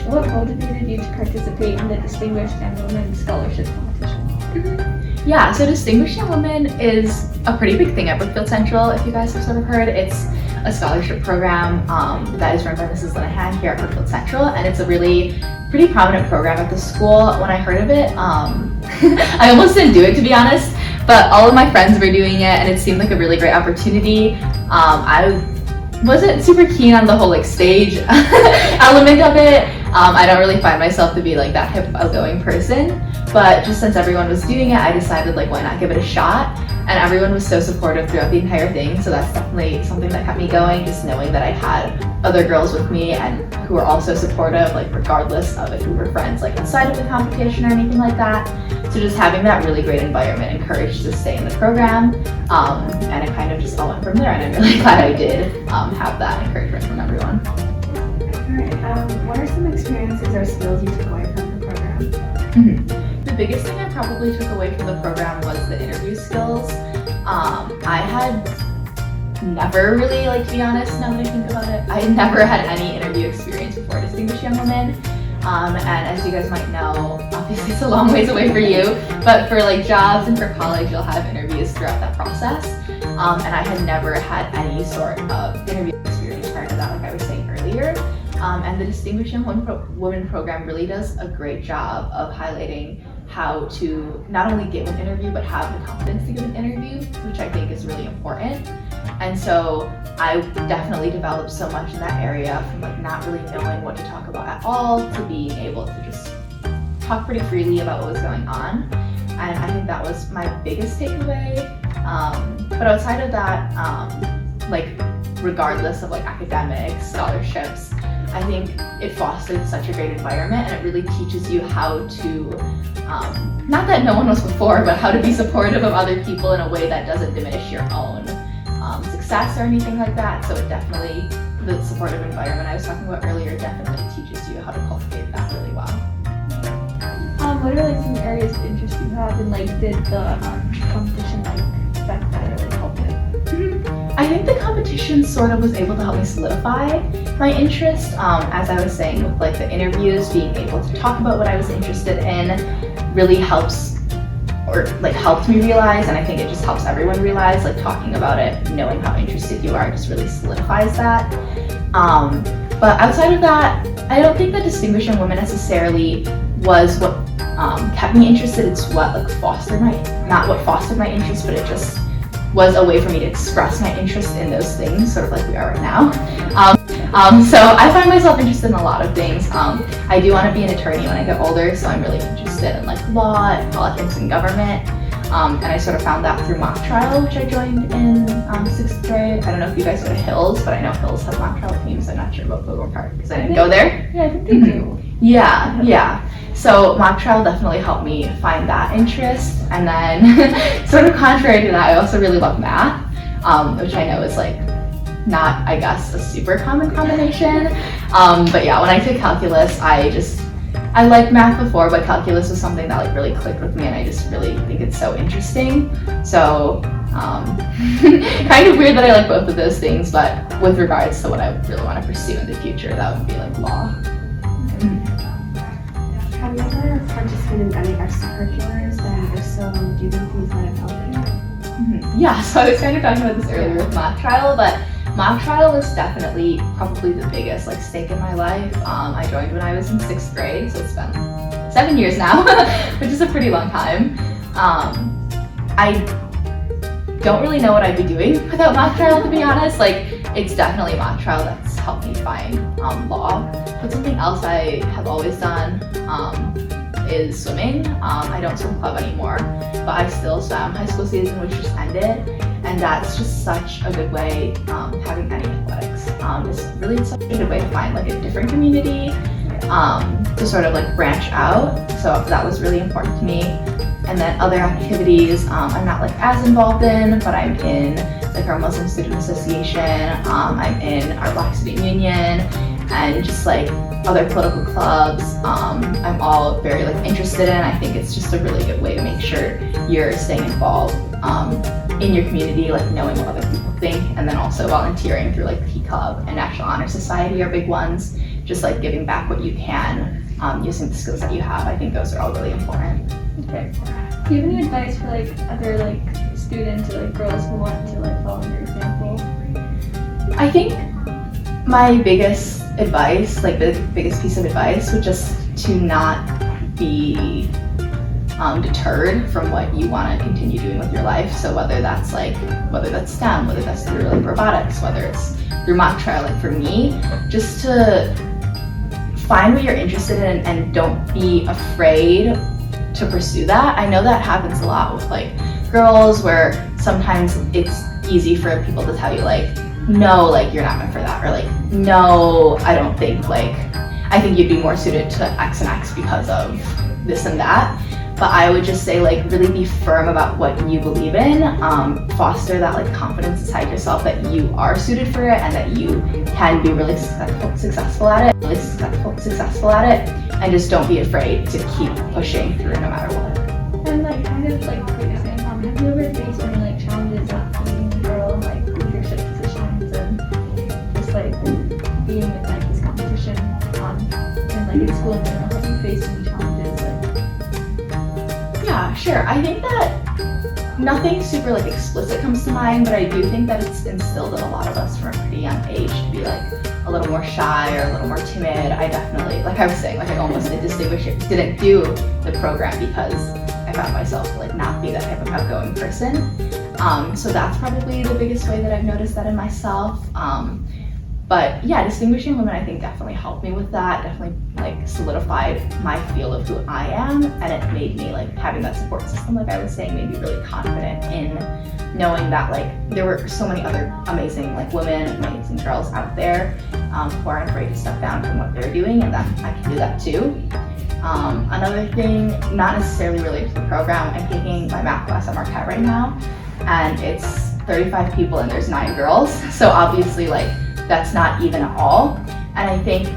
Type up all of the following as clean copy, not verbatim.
what motivated you to participate in the Distinguished Young Women Scholarship Competition? Yeah, so Distinguished Young Women is a pretty big thing at Brookfield Central, if you guys have sort of heard. It's a scholarship program that is run by Mrs. Linehan here at Brookfield Central, and it's a really pretty prominent program at the school. When I heard of it, I almost didn't do it, to be honest, but all of my friends were doing it and it seemed like a really great opportunity. I wasn't super keen on the whole like stage element of it. I don't really find myself to be like that hip outgoing person, but just since everyone was doing it, I decided like why not give it a shot, and everyone was so supportive throughout the entire thing, so that's definitely something that kept me going, just knowing that I had other girls with me and who were also supportive, like regardless of if we were friends like inside of the competition or anything like that. So just having that really great environment encouraged to stay in the program, and it kind of just all went from there, and I'm really glad I did have that encouragement from everyone. Alright, what are some experiences or skills you took away from the program? The biggest thing I probably took away from the program was the interview skills. I had never really, like, to be honest, now that I think about it, I had never had any interview experience before Distinguished Young Women. And as you guys might know, obviously it's a long ways away for you, but for like jobs and for college, you'll have interviews throughout that process. And I had never had any sort of interview experience prior to that, like I was saying earlier. And the Distinguished Young Women program really does a great job of highlighting how to not only give an interview, but have the confidence to give an interview, which I think is really important. And so I definitely developed so much in that area, from like not really knowing what to talk about at all to being able to just talk pretty freely about what was going on. And I think that was my biggest takeaway. But outside of that, like regardless of like academics, scholarships, I think it fostered such a great environment, and it really teaches you how to, not that no one was before, but how to be supportive of other people in a way that doesn't diminish your own success or anything like that. So it definitely, the supportive environment I was talking about earlier definitely teaches you how to cultivate that really well. What are like some areas of interest you have, and like did the competition like affect that or like help it? I think the competition sort of was able to help me solidify my interest. As I was saying, with like the interviews, being able to talk about what I was interested in really helps, or like helped me realize, and I think it just helps everyone realize, like talking about it, knowing how interested you are just really solidifies that. But outside of that, I don't think that Distinguished Young Women necessarily was what kept me interested. It's what like fostered my, not what fostered my interest, but it just was a way for me to express my interest in those things, sort of like we are right now. So I find myself interested in a lot of things. I do want to be an attorney when I get older, so I'm really interested in like law and politics and government. And I sort of found that through mock trial, which I joined in 6th grade. I don't know if you guys go to Hills, but I know Hills has mock trial teams. I'm not sure about Bogor Park because I didn't go there. Yeah, I think they do. Yeah. So mock trial definitely helped me find that interest. And then sort of contrary to that, I also really love math, which I know is like not, I guess, a super common combination. But yeah, when I took calculus, I liked math before, but calculus was something that like really clicked with me, and I just really think it's so interesting. So kind of weird that I like both of those things, but with regards to what I really want to pursue in the future, that would be like law. Have you ever participated in any extracurriculars, and if so, do you think these might have helped you? Yeah, so I was kind of talking about this earlier with mock trial, but mock trial was definitely probably the biggest like stake in my life. I joined when I was in 6th grade, so it's been 7 years now, which is a pretty long time. I don't really know what I'd be doing without mock trial, to be honest. Like, it's definitely mock trial that's helped me find law. But something else I have always done is swimming. I don't swim club anymore, but I still swam high school season, which just ended. And that's just such a good way, having any athletics. It's really such a good way to find like a different community, to sort of like branch out. So that was really important to me. And then other activities, I'm not like as involved in, but I'm in like our Muslim Student Association, I'm in our Black Student Union, and just like other political clubs. I'm all very like interested in. I think it's just a really good way to make sure you're staying involved in your community, like knowing what other people think, and then also volunteering through like P Club and National Honor Society are big ones, just like giving back what you can, using the skills that you have. I think those are all really important. Okay. Do you have any advice for like other like students or like girls who want to like follow your example? I think my biggest advice, like the biggest piece of advice, would just to not be deterred from what you want to continue doing with your life. So whether that's STEM, whether that's through like robotics, whether it's through mock trial, like for me, just to find what you're interested in and don't be afraid to pursue that. I know that happens a lot with like girls, where sometimes it's easy for people to tell you like, no, like you're not meant for that, or like, no, I don't think, like, I think you'd be more suited to X and X because of this and that. But I would just say like really be firm about what you believe in, foster that like confidence inside yourself that you are suited for it and that you can be really successful at it, and just don't be afraid to keep pushing through no matter what. And like kind of like what you're saying, have you ever faced any like challenges of being a girl in like leadership positions and just like being in like this competition and like in school in general? Have you faced any challenges? Yeah, sure. I think that nothing super like explicit comes to mind, but I do think that it's instilled in a lot of us from a pretty young age to be like a little more shy or a little more timid. I definitely, like I was saying, like I almost didn't do the program because I found myself to like not be that type of outgoing person. So that's probably the biggest way that I've noticed that in myself. But yeah, distinguishing women I think definitely helped me with that, definitely like solidified my feel of who I am, and it made me like having that support system, like I was saying, made me really confident in knowing that like there were so many other amazing like women, amazing girls out there who aren't afraid to step down from what they're doing, and that I can do that too. Another thing, not necessarily related to the program, I'm taking my math class at Marquette right now, and it's 35 people and there's 9 girls, so obviously like that's not even at all. And I think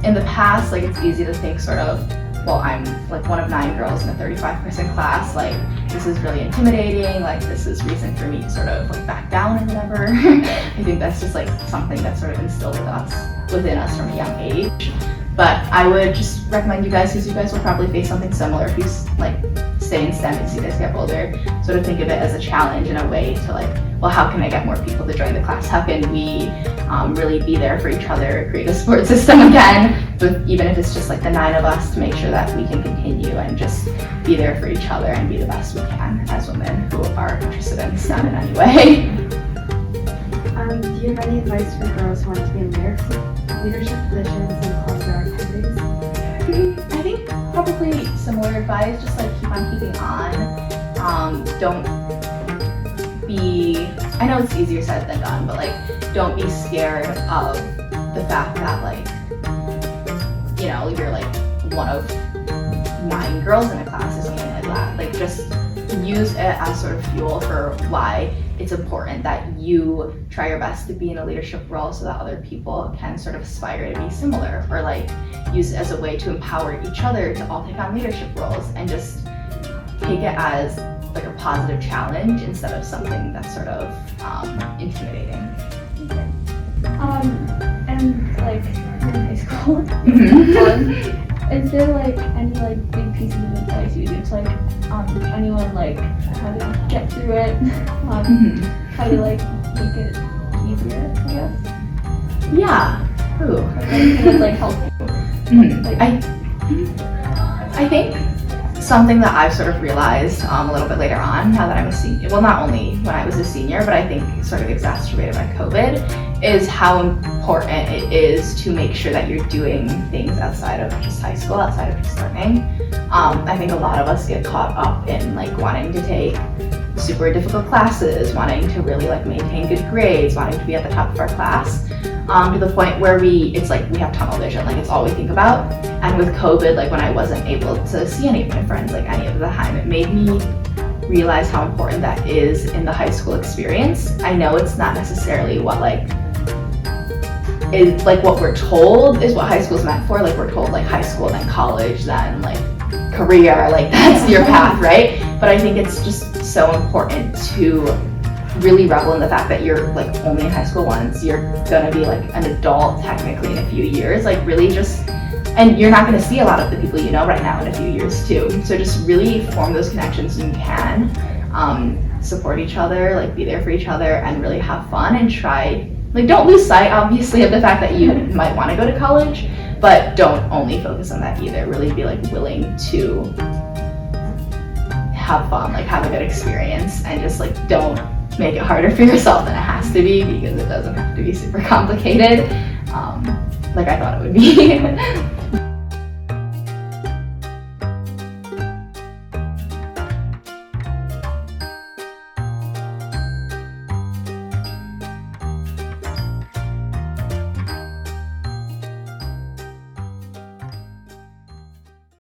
in the past, like it's easy to think sort of, well, I'm like one of 9 girls in a 35-person class, like this is really intimidating, like this is reason for me to sort of like back down or whatever. I think that's just like something that's sort of instilled within us from a young age. But I would just recommend you guys, because you guys will probably face something similar if you like stay in STEM as you guys get older, sort of think of it as a challenge and a way to like, well, how can I get more people to join the class? How can we really be there for each other, create a support system again, even if it's just like the 9 of us, to make sure that we can continue and just be there for each other and be the best we can as women who are interested in STEM in any way. Do you have any advice for girls who want to be in leadership positions and clubs or activities? I think probably similar advice, just like keep on keeping on. Don't be, I know it's easier said than done, but like don't be scared of the fact that like, you know, you're like one of 9 girls in a class or something like that. Like just use it as sort of fuel for why it's important that you try your best to be in a leadership role so that other people can sort of aspire to be similar, or like use it as a way to empower each other to all take on leadership roles, and just take it as like a positive challenge instead of something that's sort of intimidating. And like you're in high school, is there like any like big pieces of advice you give to like anyone, like how to get through it, how to like make it easier, I guess? Yeah. Ooh. Like anything that's like helpful. Like, I think something that I've sort of realized a little bit later on, now that I'm a senior, well, not only when I was a senior, but I think sort of exacerbated by COVID, is how important it is to make sure that you're doing things outside of just high school, outside of just learning. I think a lot of us get caught up in like wanting to take super difficult classes, wanting to really like maintain good grades, wanting to be at the top of our class, to the point where it's like we have tunnel vision, like it's all we think about. And with COVID, like when I wasn't able to see any of my friends like any of the time, it made me realize how important that is in the high school experience. I know it's not necessarily what is like what we're told is what high school is meant for. Like we're told like high school, then college, then like career, like that's your path, right? But I think it's just so important to really revel in the fact that you're like only in high school once, you're gonna be like an adult technically in a few years, like really just, and you're not gonna see a lot of the people you know right now in a few years too. So just really form those connections when you can, support each other, like be there for each other and really have fun and try, like don't lose sight obviously of the fact that you might wanna go to college, but don't only focus on that either. Really be like willing to have fun, like have a good experience, and just like don't make it harder for yourself than it has to be, because it doesn't have to be super complicated, like I thought it would be.